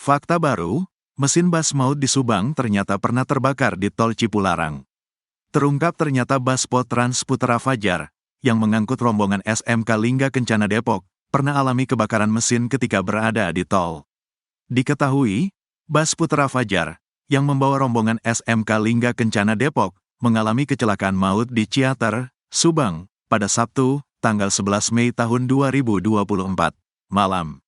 Fakta baru, mesin bus maut di Subang ternyata pernah terbakar di Tol Cipularang. Terungkap ternyata bus Po Trans Putra Fajar, yang mengangkut rombongan SMK Lingga Kencana Depok, pernah alami kebakaran mesin ketika berada di tol. Diketahui, bus Putra Fajar, yang membawa rombongan SMK Lingga Kencana Depok, mengalami kecelakaan maut di Ciater, Subang, pada Sabtu, tanggal 11 Mei tahun 2024, malam.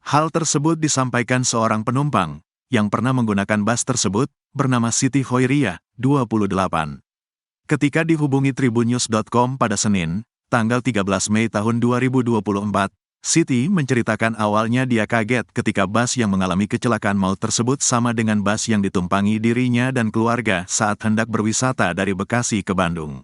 Hal tersebut disampaikan seorang penumpang, yang pernah menggunakan bus tersebut, bernama Siti Khoiriyah, 28. Ketika dihubungi tribunnews.com pada Senin, tanggal 13 Mei tahun 2024, Siti menceritakan awalnya dia kaget ketika bus yang mengalami kecelakaan maut tersebut sama dengan bus yang ditumpangi dirinya dan keluarga saat hendak berwisata dari Bekasi ke Bandung.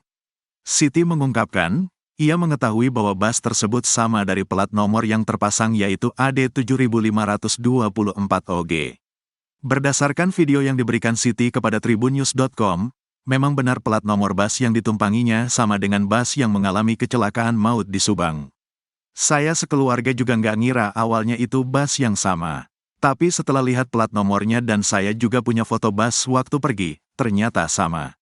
Siti mengungkapkan, ia mengetahui bahwa bus tersebut sama dari plat nomor yang terpasang yaitu AD 7524 OG. Berdasarkan video yang diberikan Siti kepada tribunnews.com, memang benar plat nomor bus yang ditumpanginya sama dengan bus yang mengalami kecelakaan maut di Subang. Saya sekeluarga juga nggak ngira awalnya itu bus yang sama. Tapi setelah lihat plat nomornya dan saya juga punya foto bus waktu pergi, ternyata sama.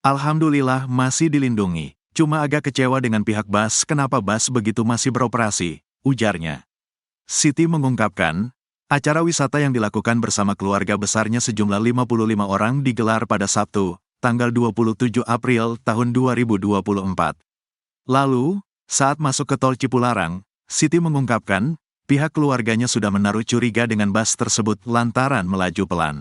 Alhamdulillah masih dilindungi. Cuma agak kecewa dengan pihak bus kenapa bus begitu masih beroperasi, ujarnya. Siti mengungkapkan, acara wisata yang dilakukan bersama keluarga besarnya sejumlah 55 orang digelar pada Sabtu, tanggal 27 April tahun 2024. Lalu, saat masuk ke Tol Cipularang, Siti mengungkapkan, pihak keluarganya sudah menaruh curiga dengan bus tersebut lantaran melaju pelan.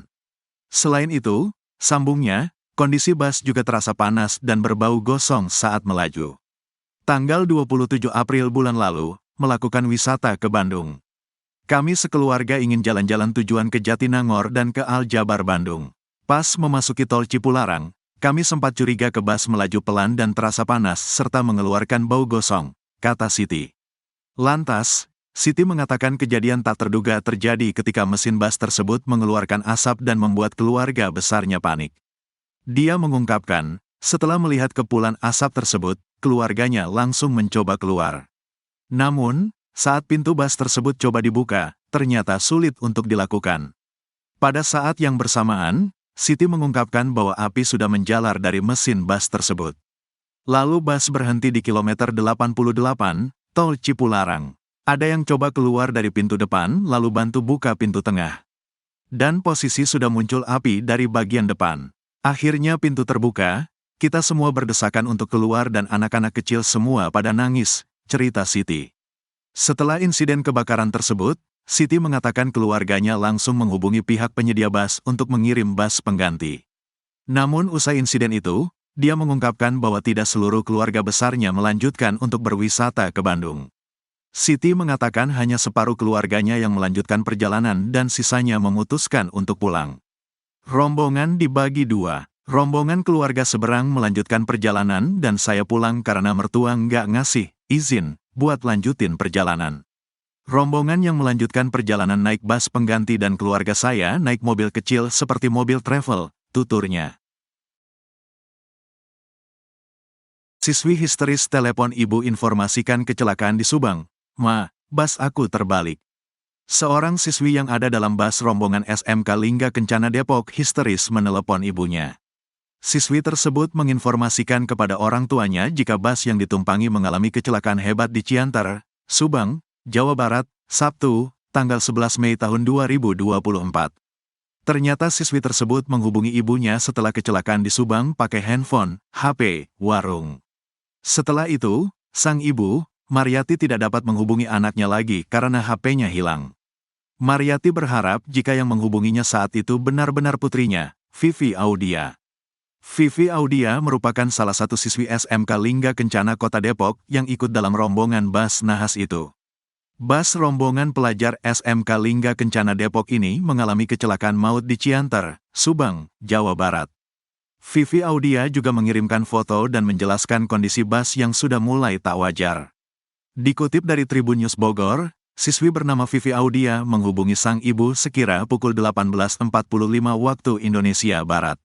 Selain itu, sambungnya, kondisi bus juga terasa panas dan berbau gosong saat melaju. Tanggal 27 April bulan lalu, melakukan wisata ke Bandung. Kami sekeluarga ingin jalan-jalan tujuan ke Jatinangor dan ke Aljabar Bandung. Pas memasuki Tol Cipularang, kami sempat curiga ke bus melaju pelan dan terasa panas serta mengeluarkan bau gosong, kata Siti. Lantas, Siti mengatakan kejadian tak terduga terjadi ketika mesin bus tersebut mengeluarkan asap dan membuat keluarga besarnya panik. Dia mengungkapkan, setelah melihat kepulan asap tersebut, keluarganya langsung mencoba keluar. Namun, saat pintu bus tersebut coba dibuka, ternyata sulit untuk dilakukan. Pada saat yang bersamaan, Siti mengungkapkan bahwa api sudah menjalar dari mesin bus tersebut. Lalu bus berhenti di kilometer 88, Tol Cipularang. Ada yang coba keluar dari pintu depan lalu bantu buka pintu tengah. Dan posisi sudah muncul api dari bagian depan. Akhirnya pintu terbuka, kita semua berdesakan untuk keluar dan anak-anak kecil semua pada nangis, cerita Siti. Setelah insiden kebakaran tersebut, Siti mengatakan keluarganya langsung menghubungi pihak penyedia bus untuk mengirim bus pengganti. Namun usai insiden itu, dia mengungkapkan bahwa tidak seluruh keluarga besarnya melanjutkan untuk berwisata ke Bandung. Siti mengatakan hanya separuh keluarganya yang melanjutkan perjalanan dan sisanya memutuskan untuk pulang. Rombongan dibagi dua. Rombongan keluarga seberang melanjutkan perjalanan dan saya pulang karena mertua nggak ngasih izin buat lanjutin perjalanan. Rombongan yang melanjutkan perjalanan naik bus pengganti dan keluarga saya naik mobil kecil seperti mobil travel, tuturnya. Siswi histeris telepon ibu informasikan kecelakaan di Subang. Ma, bus aku terbalik. Seorang siswi yang ada dalam bus rombongan SMK Lingga Kencana Depok histeris menelepon ibunya. Siswi tersebut menginformasikan kepada orang tuanya jika bus yang ditumpangi mengalami kecelakaan hebat di Cianter, Subang, Jawa Barat, Sabtu, tanggal 11 Mei tahun 2024. Ternyata siswi tersebut menghubungi ibunya setelah kecelakaan di Subang pakai handphone, HP, warung. Setelah itu, sang ibu, Mariati tidak dapat menghubungi anaknya lagi karena HP-nya hilang. Mariati berharap jika yang menghubunginya saat itu benar-benar putrinya, Vivi Audia. Vivi Audia merupakan salah satu siswi SMK Lingga Kencana Kota Depok yang ikut dalam rombongan bus nahas itu. Bus rombongan pelajar SMK Lingga Kencana Depok ini mengalami kecelakaan maut di Cianter, Subang, Jawa Barat. Vivi Audia juga mengirimkan foto dan menjelaskan kondisi bus yang sudah mulai tak wajar. Dikutip dari Tribun News Bogor, siswi bernama Vivi Audia menghubungi sang ibu sekira pukul 18.45 waktu Indonesia Barat.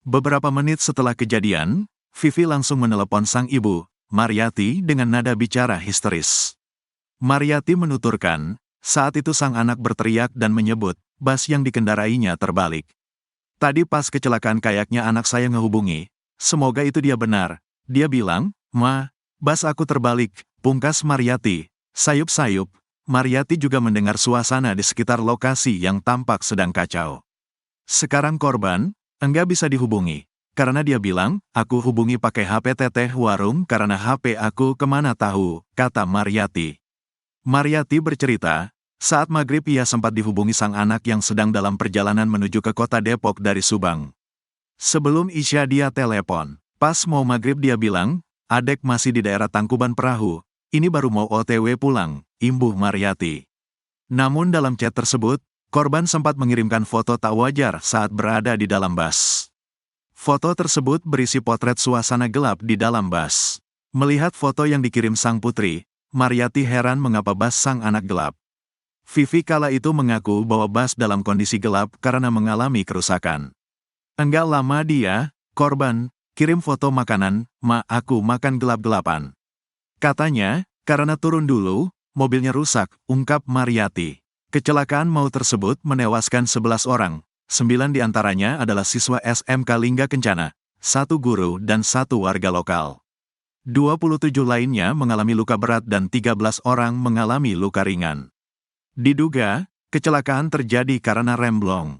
Beberapa menit setelah kejadian, Vivi langsung menelepon sang ibu, Mariati, dengan nada bicara histeris. Mariati menuturkan, saat itu sang anak berteriak dan menyebut, bus yang dikendarainya terbalik. Tadi pas kecelakaan kayaknya anak saya ngehubungi. Semoga itu dia benar. Dia bilang, "Ma, bus aku terbalik," pungkas Mariyati. Sayup-sayup, Mariyati juga mendengar suasana di sekitar lokasi yang tampak sedang kacau. Sekarang korban, enggak bisa dihubungi. Karena dia bilang, "Aku hubungi pakai HP teteh warung karena HP aku kemana tahu," kata Mariyati. Mariyati bercerita, saat maghrib ia sempat dihubungi sang anak yang sedang dalam perjalanan menuju ke kota Depok dari Subang. Sebelum Isya dia telepon. Pas mau maghrib dia bilang, "Adek masih di daerah Tangkuban Perahu, ini baru mau OTW pulang," imbuh Mariyati. Namun dalam chat tersebut, korban sempat mengirimkan foto tak wajar saat berada di dalam bus. Foto tersebut berisi potret suasana gelap di dalam bus. Melihat foto yang dikirim sang putri, Mariyati heran mengapa bus sang anak gelap. Vivi kala itu mengaku bahwa bus dalam kondisi gelap karena mengalami kerusakan. Enggak lama dia, korban, kirim foto makanan, "Ma, aku makan gelap-gelapan." Katanya, karena turun dulu, mobilnya rusak, ungkap Mariyati. Kecelakaan maut tersebut menewaskan 11 orang, 9 diantaranya adalah siswa SMK Lingga Kencana, 1 guru dan 1 warga lokal. 27 lainnya mengalami luka berat dan 13 orang mengalami luka ringan. Diduga, kecelakaan terjadi karena remblong.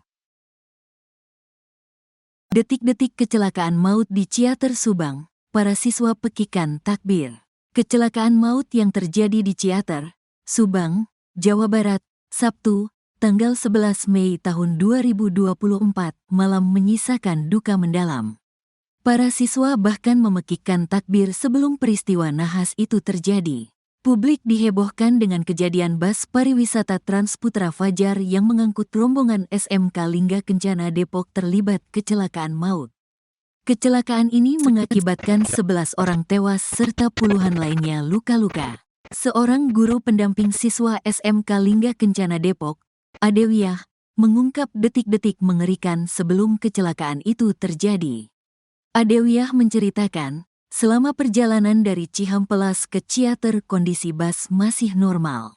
Detik-detik kecelakaan maut di Ciater Subang, para siswa pekikan takbir. Kecelakaan maut yang terjadi di Ciater, Subang, Jawa Barat, Sabtu, tanggal 11 Mei tahun 2024, malam menyisakan duka mendalam. Para siswa bahkan memekikkan takbir sebelum peristiwa nahas itu terjadi. Publik dihebohkan dengan kejadian bus pariwisata Trans Putra Fajar yang mengangkut rombongan SMK Lingga Kencana Depok terlibat kecelakaan maut. Kecelakaan ini mengakibatkan 11 orang tewas serta puluhan lainnya luka-luka. Seorang guru pendamping siswa SMK Lingga Kencana Depok, Adewiyah, mengungkap detik-detik mengerikan sebelum kecelakaan itu terjadi. Adewiyah menceritakan, selama perjalanan dari Cihampelas ke Ciater kondisi bus masih normal.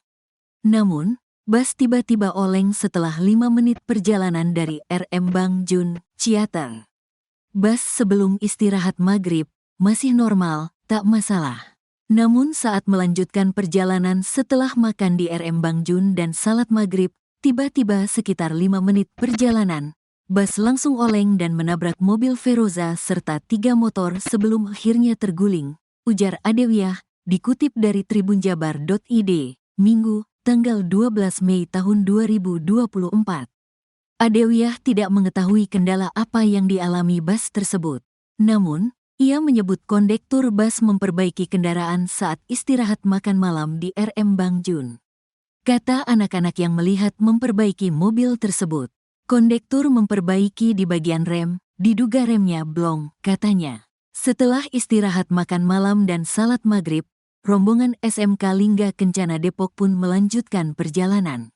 Namun, bus tiba-tiba oleng setelah 5 menit perjalanan dari RM Bang Jun, Ciater. Bus sebelum istirahat maghrib, masih normal, tak masalah. Namun saat melanjutkan perjalanan setelah makan di RM Bang Jun dan salat maghrib, tiba-tiba sekitar 5 menit perjalanan, bus langsung oleng dan menabrak mobil Feroza serta 3 motor sebelum akhirnya terguling, ujar Adewiyah, dikutip dari tribunjabar.id, Minggu, tanggal 12 Mei tahun 2024. Adewiyah tidak mengetahui kendala apa yang dialami bus tersebut. Namun, ia menyebut kondektur bus memperbaiki kendaraan saat istirahat makan malam di RM Bang Jun. Kata anak-anak yang melihat memperbaiki mobil tersebut, kondektur memperbaiki di bagian rem, diduga remnya blong, katanya. Setelah istirahat makan malam dan salat maghrib, rombongan SMK Lingga Kencana Depok pun melanjutkan perjalanan.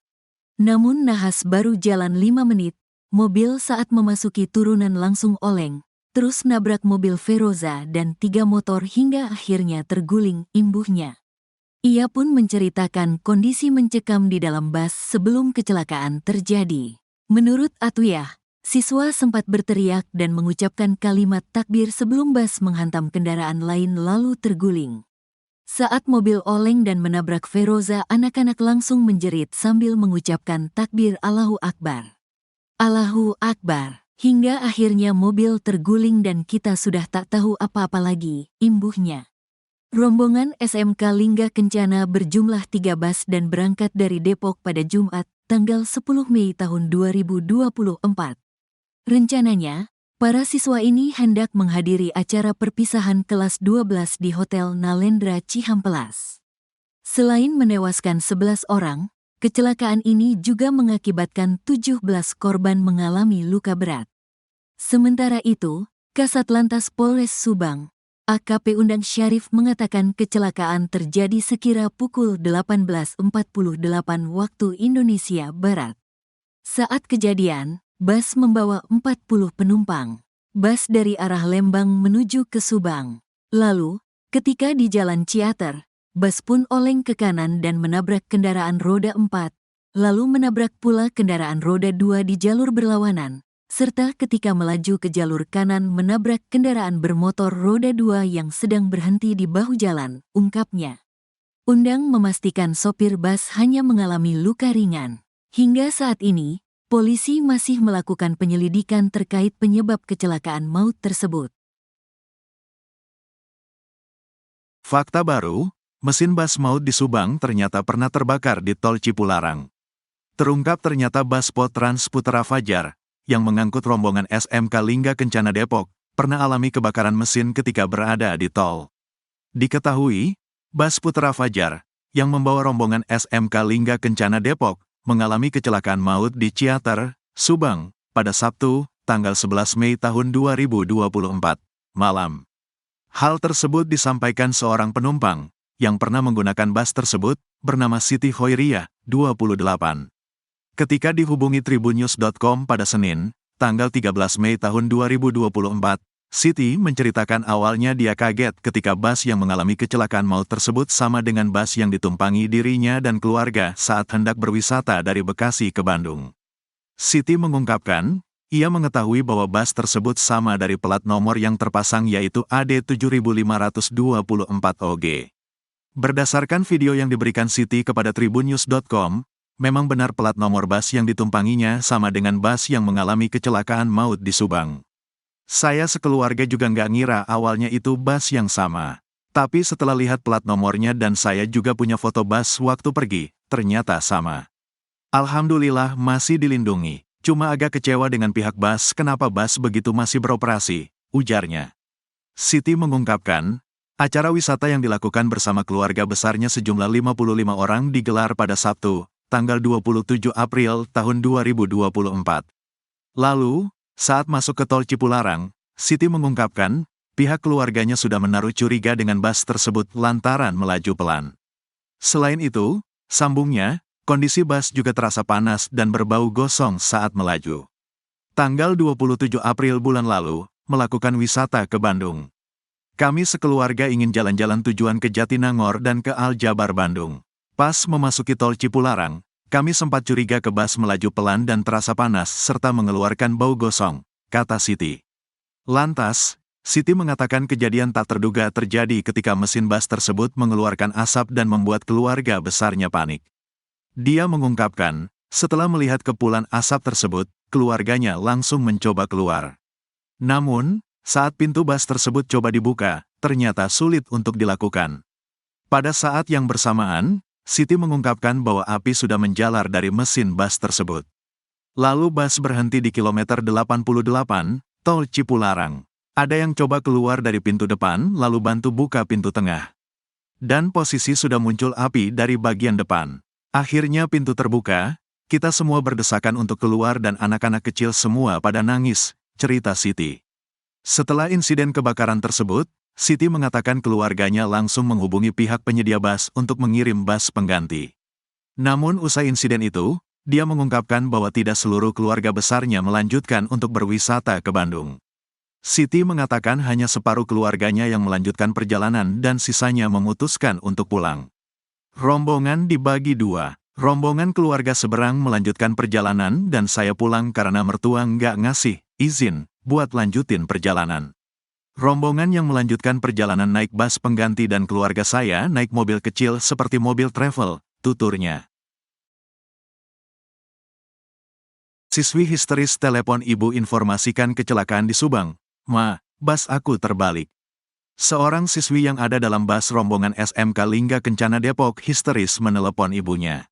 Namun nahas baru jalan 5 menit, mobil saat memasuki turunan langsung oleng, terus nabrak mobil Feroza dan 3 motor hingga akhirnya terguling, imbuhnya. Ia pun menceritakan kondisi mencekam di dalam bus sebelum kecelakaan terjadi. Menurut Atwiyah, siswa sempat berteriak dan mengucapkan kalimat takbir sebelum bus menghantam kendaraan lain lalu terguling. Saat mobil oleng dan menabrak Feroza, anak-anak langsung menjerit sambil mengucapkan takbir Allahu Akbar. Allahu Akbar, hingga akhirnya mobil terguling dan kita sudah tak tahu apa-apa lagi, imbuhnya. Rombongan SMK Lingga Kencana berjumlah 3 bus dan berangkat dari Depok pada Jumat, tanggal 10 Mei tahun 2024. Rencananya, para siswa ini hendak menghadiri acara perpisahan kelas 12 di Hotel Nalendra Cihampelas. Selain menewaskan 11 orang, kecelakaan ini juga mengakibatkan 17 korban mengalami luka berat. Sementara itu, Kasat Lantas Polres Subang, AKP Undang Syarif mengatakan kecelakaan terjadi sekira pukul 18.48 waktu Indonesia Barat. Saat kejadian, bus membawa 40 penumpang. Bus dari arah Lembang menuju ke Subang. Lalu, ketika di Jalan Ciater, bus pun oleng ke kanan dan menabrak kendaraan roda 4, lalu menabrak pula kendaraan roda 2 di jalur berlawanan, serta ketika melaju ke jalur kanan menabrak kendaraan bermotor roda 2 yang sedang berhenti di bahu jalan, ungkapnya. Undang memastikan sopir bus hanya mengalami luka ringan. Hingga saat ini, polisi masih melakukan penyelidikan terkait penyebab kecelakaan maut tersebut. Fakta baru, mesin bus maut di Subang ternyata pernah terbakar di Tol Cipularang. Terungkap ternyata bus Po Trans Putra Fajar, yang mengangkut rombongan SMK Lingga Kencana Depok, pernah alami kebakaran mesin ketika berada di tol. Diketahui, bus Putra Fajar, yang membawa rombongan SMK Lingga Kencana Depok, mengalami kecelakaan maut di Ciater, Subang, pada Sabtu, tanggal 11 Mei tahun 2024, malam. Hal tersebut disampaikan seorang penumpang, yang pernah menggunakan bus tersebut, bernama Siti Hoiriah, 28. Ketika dihubungi tribunnews.com pada Senin, tanggal 13 Mei tahun 2024, Siti menceritakan awalnya dia kaget ketika bus yang mengalami kecelakaan maut tersebut sama dengan bus yang ditumpangi dirinya dan keluarga saat hendak berwisata dari Bekasi ke Bandung. Siti mengungkapkan, ia mengetahui bahwa bus tersebut sama dari plat nomor yang terpasang yaitu AD 7524 OG. Berdasarkan video yang diberikan Siti kepada tribunnews.com, memang benar plat nomor bus yang ditumpanginya sama dengan bus yang mengalami kecelakaan maut di Subang. Saya sekeluarga juga nggak ngira awalnya itu bus yang sama. Tapi setelah lihat plat nomornya dan saya juga punya foto bus waktu pergi, ternyata sama. Alhamdulillah masih dilindungi. Cuma agak kecewa dengan pihak bus kenapa bus begitu masih beroperasi, ujarnya. Siti mengungkapkan, acara wisata yang dilakukan bersama keluarga besarnya sejumlah 55 orang digelar pada Sabtu, tanggal 27 April tahun 2024. Lalu, saat masuk ke Tol Cipularang, Siti mengungkapkan, pihak keluarganya sudah menaruh curiga dengan bus tersebut lantaran melaju pelan. Selain itu, sambungnya, kondisi bus juga terasa panas dan berbau gosong saat melaju. Tanggal 27 April bulan lalu, melakukan wisata ke Bandung. Kami sekeluarga ingin jalan-jalan tujuan ke Jatinangor dan ke Aljabar Bandung. Pas memasuki Tol Cipularang, kami sempat curiga ke bus melaju pelan dan terasa panas serta mengeluarkan bau gosong, kata Siti. Lantas, Siti mengatakan kejadian tak terduga terjadi ketika mesin bus tersebut mengeluarkan asap dan membuat keluarga besarnya panik. Dia mengungkapkan, setelah melihat kepulan asap tersebut, keluarganya langsung mencoba keluar. Namun, saat pintu bus tersebut coba dibuka, ternyata sulit untuk dilakukan. Pada saat yang bersamaan, Siti mengungkapkan bahwa api sudah menjalar dari mesin bus tersebut. Lalu bus berhenti di kilometer 88, Tol Cipularang. Ada yang coba keluar dari pintu depan lalu bantu buka pintu tengah. Dan posisi sudah muncul api dari bagian depan. Akhirnya pintu terbuka, kita semua berdesakan untuk keluar dan anak-anak kecil semua pada nangis, cerita Siti. Setelah insiden kebakaran tersebut, Siti mengatakan keluarganya langsung menghubungi pihak penyedia bus untuk mengirim bus pengganti. Namun usai insiden itu, dia mengungkapkan bahwa tidak seluruh keluarga besarnya melanjutkan untuk berwisata ke Bandung. Siti mengatakan hanya separuh keluarganya yang melanjutkan perjalanan dan sisanya memutuskan untuk pulang. Rombongan dibagi dua. Rombongan keluarga seberang melanjutkan perjalanan dan saya pulang karena mertua nggak ngasih izin buat lanjutin perjalanan. Rombongan yang melanjutkan perjalanan naik bus pengganti dan keluarga saya naik mobil kecil seperti mobil travel, tuturnya. Siswi histeris telepon ibu informasikan kecelakaan di Subang. Ma, bus aku terbalik. Seorang siswi yang ada dalam bus rombongan SMK Lingga Kencana Depok histeris menelepon ibunya.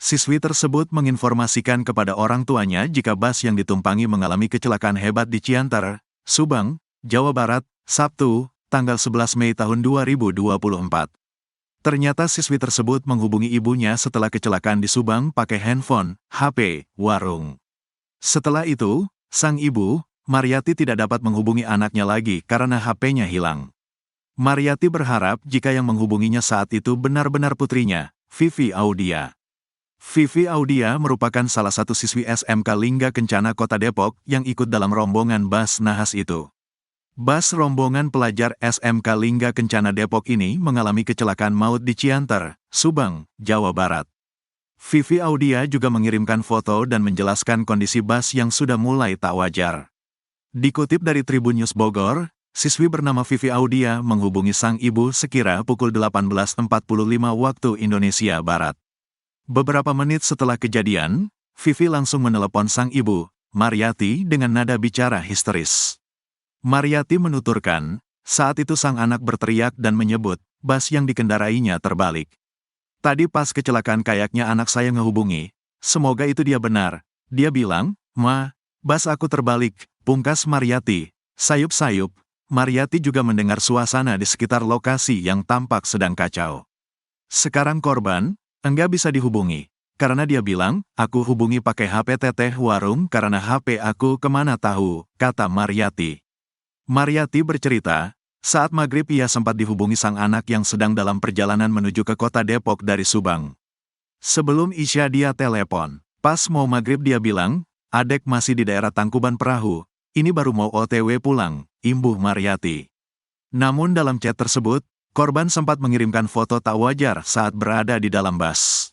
Siswi tersebut menginformasikan kepada orang tuanya jika bus yang ditumpangi mengalami kecelakaan hebat di Ciater, Subang, Jawa Barat, Sabtu, tanggal 11 Mei tahun 2024. Ternyata siswi tersebut menghubungi ibunya setelah kecelakaan di Subang pakai handphone, HP, warung. Setelah itu, sang ibu, Mariati tidak dapat menghubungi anaknya lagi karena HP-nya hilang. Mariati berharap jika yang menghubunginya saat itu benar-benar putrinya, Vivi Audia. Vivi Audia merupakan salah satu siswi SMK Lingga Kencana Kota Depok yang ikut dalam rombongan bus nahas itu. Bus rombongan pelajar SMK Lingga Kencana Depok ini mengalami kecelakaan maut di Ciater, Subang, Jawa Barat. Vivi Audia juga mengirimkan foto dan menjelaskan kondisi bus yang sudah mulai tak wajar. Dikutip dari Tribun News Bogor, siswi bernama Vivi Audia menghubungi sang ibu sekira pukul 18.45 waktu Indonesia Barat. Beberapa menit setelah kejadian, Vivi langsung menelepon sang ibu, Mariati, dengan nada bicara histeris. Mariati menuturkan, saat itu sang anak berteriak dan menyebut, bus yang dikendarainya terbalik. Tadi pas kecelakaan kayaknya anak saya ngehubungi, semoga itu dia benar. Dia bilang, "Ma, bus aku terbalik," pungkas Mariati. Sayup-sayup, Mariati juga mendengar suasana di sekitar lokasi yang tampak sedang kacau. Sekarang korban, enggak bisa dihubungi. Karena dia bilang, aku hubungi pakai HP teteh warung karena HP aku kemana tahu, kata Mariati. Mariati bercerita, saat maghrib ia sempat dihubungi sang anak yang sedang dalam perjalanan menuju ke kota Depok dari Subang. Sebelum isya dia telepon. Pas mau maghrib dia bilang, adek masih di daerah Tangkuban Perahu, ini baru mau OTW pulang, imbuh Mariati. Namun dalam chat tersebut, korban sempat mengirimkan foto tak wajar saat berada di dalam bus.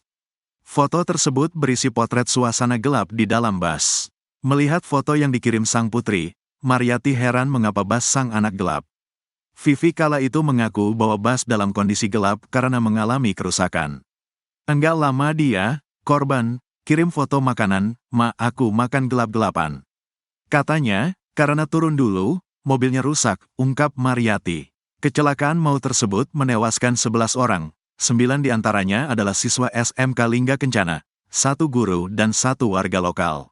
Foto tersebut berisi potret suasana gelap di dalam bus. Melihat foto yang dikirim sang putri, Mariati heran mengapa bus sang anak gelap. Vivi kala itu mengaku bahwa bus dalam kondisi gelap karena mengalami kerusakan. Enggak lama dia, korban, kirim foto makanan, "Ma, aku makan gelap-gelapan." Katanya, karena turun dulu, mobilnya rusak, ungkap Mariati. Kecelakaan maut tersebut menewaskan 11 orang, 9 diantaranya adalah siswa SMK Lingga Kencana, 1 guru dan 1 warga lokal.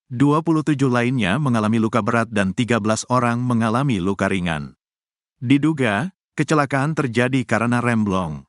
27 lainnya mengalami luka berat dan 13 orang mengalami luka ringan. Diduga, kecelakaan terjadi karena remblong.